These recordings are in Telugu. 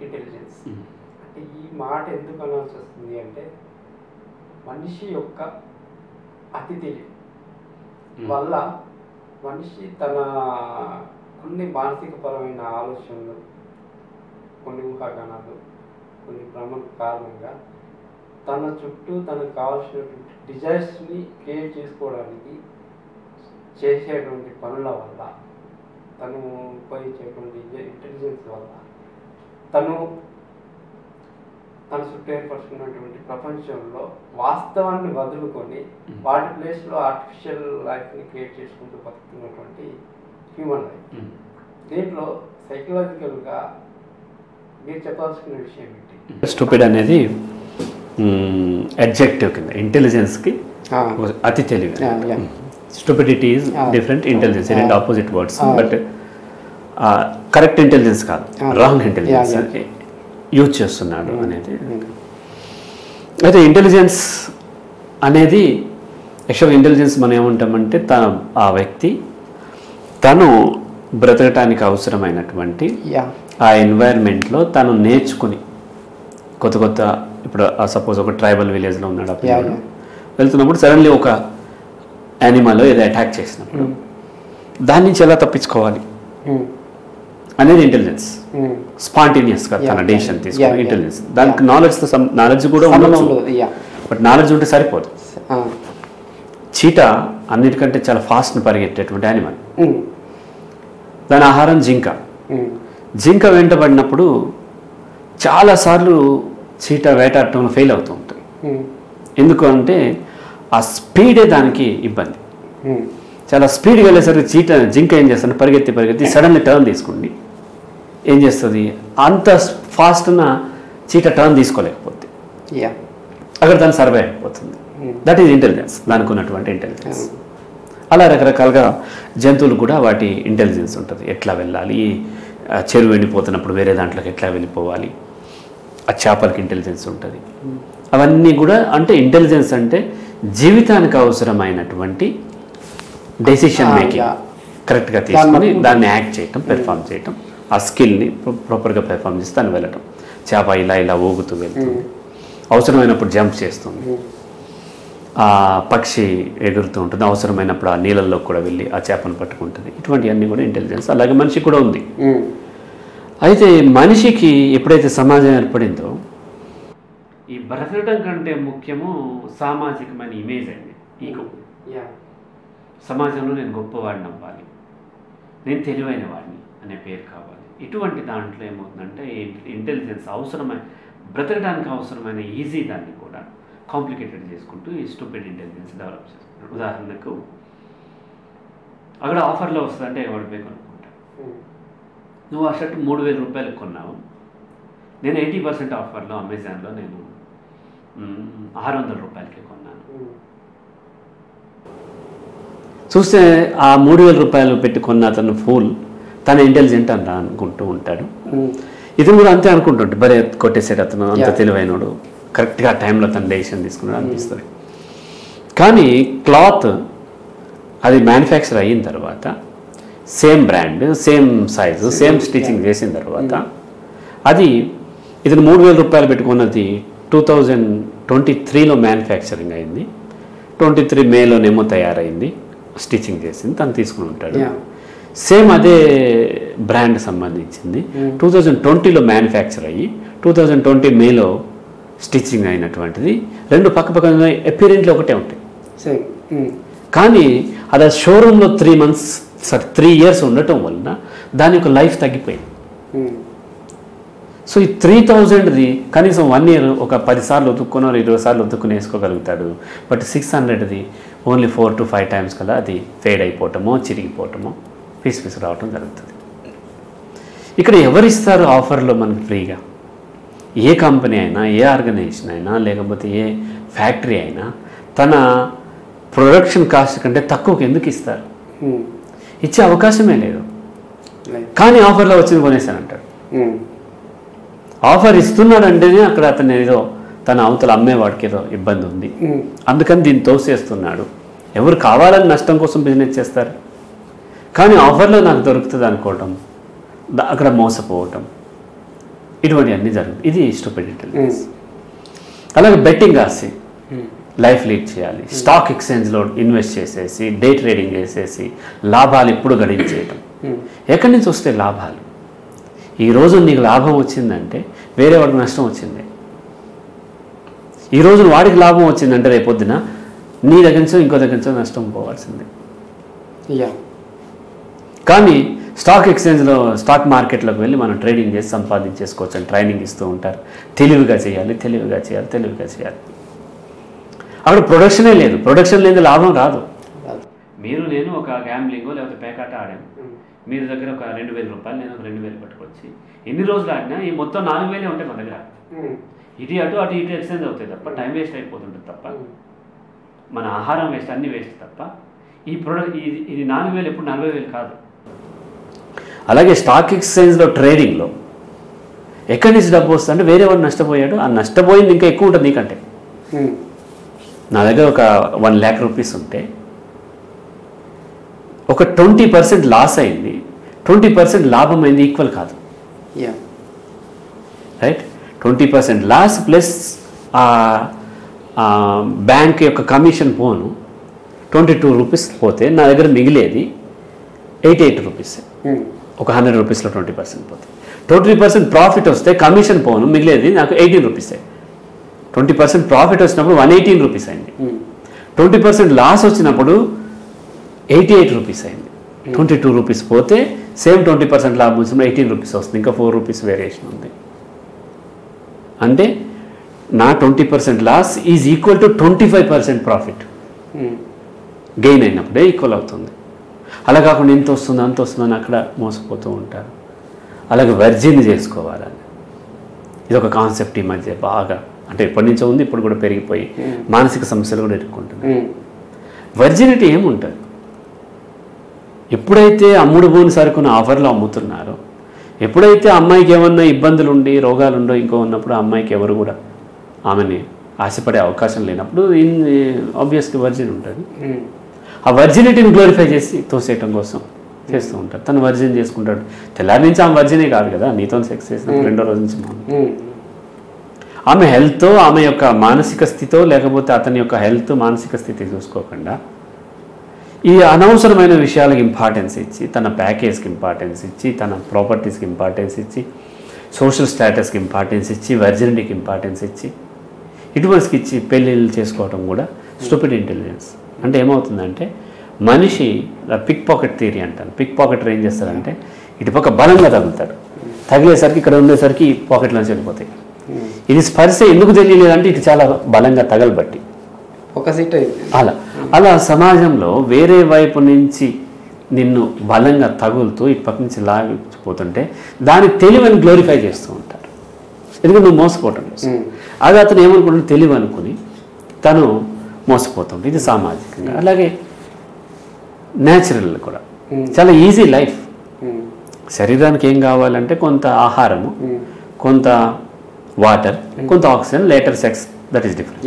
ఇంటెలిజెన్స్. అంటే ఈ మాట ఎందుకు అనాల్సి వస్తుంది అంటే మనిషి యొక్క అతి తెలివి వల్ల మనిషి తన కొన్ని మానసికపరమైన ఆలోచనలు, కొన్ని ఊహాగానాలు, కొన్ని భ్రమల కారణంగా తన చుట్టూ తనకు కావాల్సినటువంటి డిజైర్స్ని క్రియేట్ చేసుకోవడానికి చేసేటువంటి పనుల వల్ల, తను ఉపయోగించేటువంటి ఇంటెలిజెన్స్ వల్ల తను తన చుట్టూ ఏర్పరుచుకున్నటువంటి ప్రపంచంలో వాస్తవాన్ని వదులుకొని వాటి ప్లేస్లో ఆర్టిఫిషియల్ లైఫ్ని క్రియేట్ చేసుకుంటూ బతుకుతున్నటువంటి హ్యూమన్ లైఫ్. దీంట్లో సైకలాజికల్గా మీరు చెప్పాల్సిన విషయం ఏంటి? స్టూపిడ్ అనేది అడ్జెక్టివ్ కింద ఇంటెలిజెన్స్కి అతి తెలివి. స్టూపిడిటీ ఈజ్ డిఫరెంట్, ఇంటెలిజెన్స్ రెండు opposite words. But correct intelligence కాదు, రాంగ్ ఇంటెలిజెన్స్ యూజ్ చేస్తున్నాడు అనేది. అయితే ఇంటెలిజెన్స్ అనేది యాక్చువల్గా ఇంటెలిజెన్స్ మనం ఏమంటామంటే ఆ వ్యక్తి తను బ్రతకటానికి అవసరమైనటువంటి ఆ ఎన్వైర్న్మెంట్లో తను నేర్చుకుని కొత్త కొత్త, ఇప్పుడు సపోజ్ ఒక ట్రైబల్ విలేజ్లో ఉన్నాడు, అప్పుడు వెళ్తున్నప్పుడు సడన్లీ ఒక యానిమల్ ఏదో అటాక్ చేసినప్పుడు దాని నుంచి ఎలా తప్పించుకోవాలి అనేది ఇంటెలిజెన్స్. స్పాంటేనియస్గా తన డెసిషన్ తీసుకుని ఇంటెలిజెన్స్. దానికి నాలెడ్జ్ కూడా ఉండొచ్చు, బట్ నాలెడ్జ్ ఉంటే సరిపోదు. చీటా అన్నిటికంటే చాలా ఫాస్ట్ పరిగెట్టేటువంటి యానిమల్. దాని ఆహారం జింక. జింక వెంటబడినప్పుడు చాలాసార్లు చీటా వేటాడటంలో ఫెయిల్ అవుతూ ఉంటుంది. ఎందుకు అంటే ఆ స్పీడే దానికి ఇబ్బంది. చాలా స్పీడ్గా వెళ్ళేసరికి జింక ఏం చేస్తుంది, పరిగెత్తి సడన్లీ టర్న్ తీసుకుంది. ఏం చేస్తుంది, అంత ఫాస్ట్న చీట టర్న్ తీసుకోలేకపోతే అక్కడ దాన్ని సర్వే అయిపోతుంది. దట్ ఈజ్ ఇంటెలిజెన్స్, దానికి ఉన్నటువంటి ఇంటెలిజెన్స్. అలా రకరకాలుగా జంతువులు కూడా వాటి ఇంటెలిజెన్స్ ఉంటుంది. ఎట్లా వెళ్ళాలి, చెరువు ఎండిపోతున్నప్పుడు వేరే దాంట్లోకి ఎట్లా వెళ్ళిపోవాలి, ఆ చేపలకి ఇంటెలిజెన్స్ ఉంటుంది. అవన్నీ కూడా అంటే ఇంటెలిజెన్స్ అంటే జీవితానికి అవసరమైనటువంటి డెసిషన్ మేకింగ్ కరెక్ట్గా తీసుకొని దాన్ని యాక్ట్ చేయటం, పెర్ఫామ్ చేయటం, ఆ స్కిల్ని ప్రాపర్గా పెర్ఫామ్ చేసి దాన్ని వెళ్ళటం. చేప ఇలా ఊగుతూ వెళ్తుంది, అవసరమైనప్పుడు జంప్ చేస్తుంది, ఆ పక్షి ఎగురుతూ ఉంటుంది, అవసరమైనప్పుడు ఆ నీళ్ళల్లో కూడా వెళ్ళి ఆ చేపను పట్టుకుంటుంది. ఇటువంటివన్నీ కూడా ఇంటెలిజెన్స్. అలాగే మనిషి కూడా ఉంది. అయితే మనిషికి ఎప్పుడైతే సమాజం ఏర్పడిందో ఈ బ్రతకడం కంటే ముఖ్యము సామాజికమైన ఇమేజ్ అండి. ఈగో. సమాజంలో నేను గొప్పవాడిని అవ్వాలి, నేను తెలివైన వాడిని అనే పేరు కావాలి. ఇటువంటి దాంట్లో ఏమవుతుందంటే ఇంటెలిజెన్స్ అవసరమైన బ్రతకడానికి అవసరమైన ఈజీ దాన్ని కూడా కాంప్లికేటెడ్ చేసుకుంటూ ఈ స్టూపిడ్ ఇంటెలిజెన్స్ డెవలప్ చేసుకుంటాడు. ఉదాహరణకు అక్కడ ఆఫర్లో వస్తుందంటే ఎవరి పోయి కొనుక్కుంటా. నువ్వు ఆ షర్ట్ 3000 రూపాయలకు కొన్నావు, నేను 80% ఆఫర్లో అమెజాన్లో నేను 600 రూపాయలకి కొన్నాను. చూస్తే ఆ 3000 రూపాయలు పెట్టి కొన్న అతను ఫూల్, తన ఇంటెలిజెంట్ అని అనుకుంటూ ఉంటాడు. ఇతను కూడా అంతే అనుకుంటుంటే బరే కొట్టేసాడు అతను, అంత తెలివైనడు, కరెక్ట్గా టైంలో తన డెసిషన్ తీసుకున్నాడు అనిపిస్తుంది. కానీ క్లాత్ అది మ్యానుఫ్యాక్చర్ అయిన తర్వాత same brand, same size, same stitching చేసిన తర్వాత అది ఇతను 3000 రూపాయలు పెట్టుకున్నది 2023లో మ్యానుఫ్యాక్చరింగ్ అయింది, 23 మేలోనేమో తయారైంది, స్టిచ్చింగ్ చేసింది, తను తీసుకుని ఉంటాడు. సేమ్ అదే బ్రాండ్ సంబంధించింది 2020లో మ్యానుఫ్యాక్చర్ అయ్యి 2020 మేలో స్టిచ్చింగ్ అయినటువంటిది. రెండు పక్కపక్కన అపిరెంట్లీ ఒకటే ఉంటాయి. కానీ అది షోరూంలో 3 ఇయర్స్ ఉండటం వలన దాని యొక్క లైఫ్ తగ్గిపోయింది. సో ఈ 3000ది కనీసం 1 ఇయర్ ఒక 10 సార్లు ఉతుక్కునో 20 సార్లు ఉతుక్కుని వేసుకోగలుగుతాడు. బట్ 600ది ఓన్లీ 4 to 5 టైమ్స్ కల్లా అది ఫేడ్ అయిపోవటమో, చిరిగిపోవటమో, పీస్ రావటం జరుగుతుంది. ఇక్కడ ఎవరిస్తారు ఆఫర్లో మనకు ఫ్రీగా? ఏ కంపెనీ అయినా, ఏ ఆర్గనైజేషన్ అయినా, లేకపోతే ఏ ఫ్యాక్టరీ అయినా తన ప్రొడక్షన్ కాస్ట్ కంటే తక్కువకి ఎందుకు ఇస్తారు? ఇచ్చే అవకాశమే లేదు. కానీ ఆఫర్లో వచ్చింది కొనేసానంటాడు. ఆఫర్ ఇస్తున్నాడంటేనే అక్కడ అతను ఏదో తన అవతల అమ్మేవాడికి ఏదో ఇబ్బంది ఉంది, అందుకని దీన్ని తోసేస్తున్నాడు. ఎవరు కావాలని నష్టం కోసం బిజినెస్ చేస్తారు, కానీ ఆఫర్లో నాకు దొరుకుతుంది అనుకోవటం, అక్కడ మోసపోవటం, ఇటువంటి అన్నీ జరుగుతుంది. ఇది స్టూపిడ్ ఇంటెలిజెన్స్. అలాగే బెట్టింగ్ ఆసి లైఫ్ లీడ్ చేయాలి, స్టాక్ ఎక్స్చేంజ్లో ఇన్వెస్ట్ చేసేసి డే ట్రేడింగ్ చేసేసి లాభాలు ఎప్పుడు గడించేయటం. ఎక్కడి నుంచి వస్తే లాభాలు? ఈరోజు నీకు లాభం వచ్చిందంటే వేరే వాడికి నష్టం వచ్చింది. ఈరోజు వాడికి లాభం వచ్చిందంటే రేపొద్దున నీ దగ్గర నుంచో ఇంకో దగ్గర నుంచో నష్టం పోవాల్సిందే. కానీ స్టాక్ ఎక్స్చేంజ్లో స్టాక్ మార్కెట్లోకి వెళ్ళి మనం ట్రేడింగ్ చేసి సంపాదించేసుకోవచ్చు అని ట్రైనింగ్ ఇస్తూ ఉంటారు. తెలివిగా చేయాలి, తెలివిగా చేయాలి, తెలివిగా చేయాలి. అక్కడ ప్రొడక్షనే లేదు. ప్రొడక్షన్ లేని లాభం రాదు. మీరు నేను ఒక గ్యాంబ్లింగో లేకపోతే పేకాట ఆడాను, మీరు దగ్గర ఒక 2,000 రూపాయలు, నేను 2,000 పట్టుకొచ్చి ఎన్ని రోజులు ఆడినా ఈ మొత్తం 4,000 ఉంటాయి మన దగ్గర. ఇటు అటు ఎక్స్చేంజ్ అవుతాయి తప్ప టైం వేస్ట్ అయిపోతుంటుంది తప్ప, మన ఆహారం వేస్ట్, అన్ని వేస్ట్ తప్ప ఈ ప్రొడక్ట్ ఇది 4,000 ఎప్పుడు 40,000 కాదు. అలాగే స్టాక్ ఎక్స్చేంజ్లో ట్రేడింగ్లో ఎక్కడి నుంచి డబ్బు వస్తుందంటే వేరే వాడు నష్టపోయాడు, ఆ నష్టపోయింది ఇంకా ఎక్కువ ఉంటుంది నీకంటే. నా దగ్గర ఒక 1 lakh రూపీస్ ఉంటే ఒక 20% లాస్ అయింది, 20% లాభం అయింది, ఈక్వల్ కాదు. రైట్? 20% లాస్ ప్లస్ బ్యాంక్ యొక్క కమిషన్ పోను 22 రూపీస్ పోతే నా దగ్గర మిగిలేది 88 రూపీస్. ఒక 100 రూపీస్లో 20% పోతే 20% ప్రాఫిట్ వస్తే కమిషన్ పోను మిగిలేది నాకు 18 రూపీసే. 20% ప్రాఫిట్ వచ్చినప్పుడు 118 రూపీస్ అయింది. 20% లాస్ వచ్చినప్పుడు 88 రూపీస్ అయింది. 22 రూపీస్ పోతే సేమ్ 20% లాభం వచ్చినప్పుడు 18 రూపీస్ వస్తుంది, ఇంకా 4 రూపీస్ వేరియేషన్ ఉంది. అంటే నా 20% loss is equal to 25% profit gain అయినప్పుడే ఈక్వల్ అవుతుంది. అలా కాకుండా ఎంత వస్తుందో అంత వస్తుందని అక్కడ మోసపోతూ ఉంటారు. అలాగే వర్జిన్ చేసుకోవాలని ఇది ఒక కాన్సెప్ట్ ఈ మధ్య బాగా, అంటే ఎప్పటి నుంచో ఉంది, ఇప్పుడు కూడా పెరిగిపోయి మానసిక సమస్యలు కూడా ఎదుర్కొంటున్నాయి. వర్జినిటీ ఏముంటుంది? ఎప్పుడైతే అమ్ముడు పోని సరుకును ఆఫర్లో అమ్ముతున్నారో, ఎప్పుడైతే అమ్మాయికి ఏమన్నా ఇబ్బందులు ఉండి రోగాలు ఉండో ఇంకో ఉన్నప్పుడు ఆ అమ్మాయికి ఎవరు కూడా ఆమెని ఆశపడే అవకాశం లేనప్పుడు ఆబ్వియస్లీ వర్జిన్ ఉంటుంది. ఆ వర్జినిటీని గ్లోరిఫై చేసి తోసేయటం కోసం చేస్తూ ఉంటారు. తను వర్జిన్ చేసుకుంటాడు. తెల్లారి నుంచి ఆమె వర్జినే కాదు కదా, నీతో సెక్స్ చేసినప్పుడు 2వ రోజు నుంచి ఆమె హెల్త్, ఆమె యొక్క మానసిక స్థితో లేకపోతే అతని యొక్క హెల్త్ మానసిక స్థితి చూసుకోకుండా ఈ అనవసరమైన విషయాలకు ఇంపార్టెన్స్ ఇచ్చి, తన ప్యాకేజ్కి ఇంపార్టెన్స్ ఇచ్చి, తన ప్రాపర్టీస్కి ఇంపార్టెన్స్ ఇచ్చి, సోషల్ స్టేటస్కి ఇంపార్టెన్స్ ఇచ్చి, వర్జినిటీకి ఇంపార్టెన్స్ ఇచ్చి, ఇటువంటికి ఇచ్చి పెళ్ళిళ్ళు చేసుకోవడం కూడా స్టూపిడ్ ఇంటెలిజెన్స్. అంటే ఏమవుతుందంటే మనిషి పిక్ పాకెట్ థియరీ అంటాను. పిక్ పాకెటర్ ఏం చేస్తారంటే ఇటుపక్క బలంగా తగులుతాడు, తగిలేసరికి ఇక్కడ ఉండేసరికి పాకెట్లోంచి వెళ్ళిపోతాయి. ఇది స్పర్శ ఎందుకు తెలియలేదంటే ఇటు చాలా బలంగా తగలబట్టి ఒక సీట్ అలా సమాజంలో వేరే వైపు నుంచి నిన్ను బలంగా తగులుతూ ఇటు పక్క నుంచి లాగిపోతుంటే దాని తెలివని గ్లోరిఫై చేస్తూ ఉంటారు. ఎందుకంటే నువ్వు మోసపోవటం కోసం. అది అతను ఏమనుకుంటున్నా తెలివి అనుకుని తను మోసపోతుంది. ఇది సామాజికంగా. అలాగే న్యాచురల్ కూడా చాలా ఈజీ లైఫ్. శరీరానికి ఏం కావాలంటే కొంత ఆహారము, కొంత వాటర్, కొంత oxygen, later sex, that is different.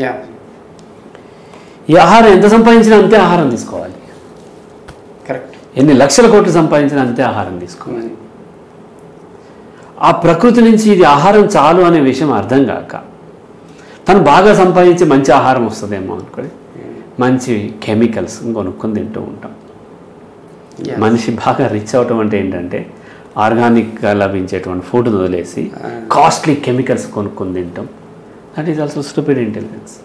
ఈ ఆహారం ఎంత సంపాదించినా అంతే ఆహారం తీసుకోవాలి. కరెక్ట్. ఎన్ని లక్షల కోట్లు సంపాదించినా అంతే ఆహారం తీసుకోవాలి. ఆ ప్రకృతి నుంచి ఇది ఆహారం చాలు అనే విషయం అర్థం కాక తను బాగా సంపాదించి మంచి ఆహారం వస్తుందేమో అనుకొని మంచి కెమికల్స్ కొనుక్కొని తింటూ ఉంటాం. మనిషి బాగా రిచ్ అవటం అంటే ఏంటంటే ఆర్గానిక్గా లభించేటువంటి ఫుడ్ వదిలేసి కాస్ట్లీ కెమికల్స్ కొనుక్కొని తింటాం. That is also stupid intelligence.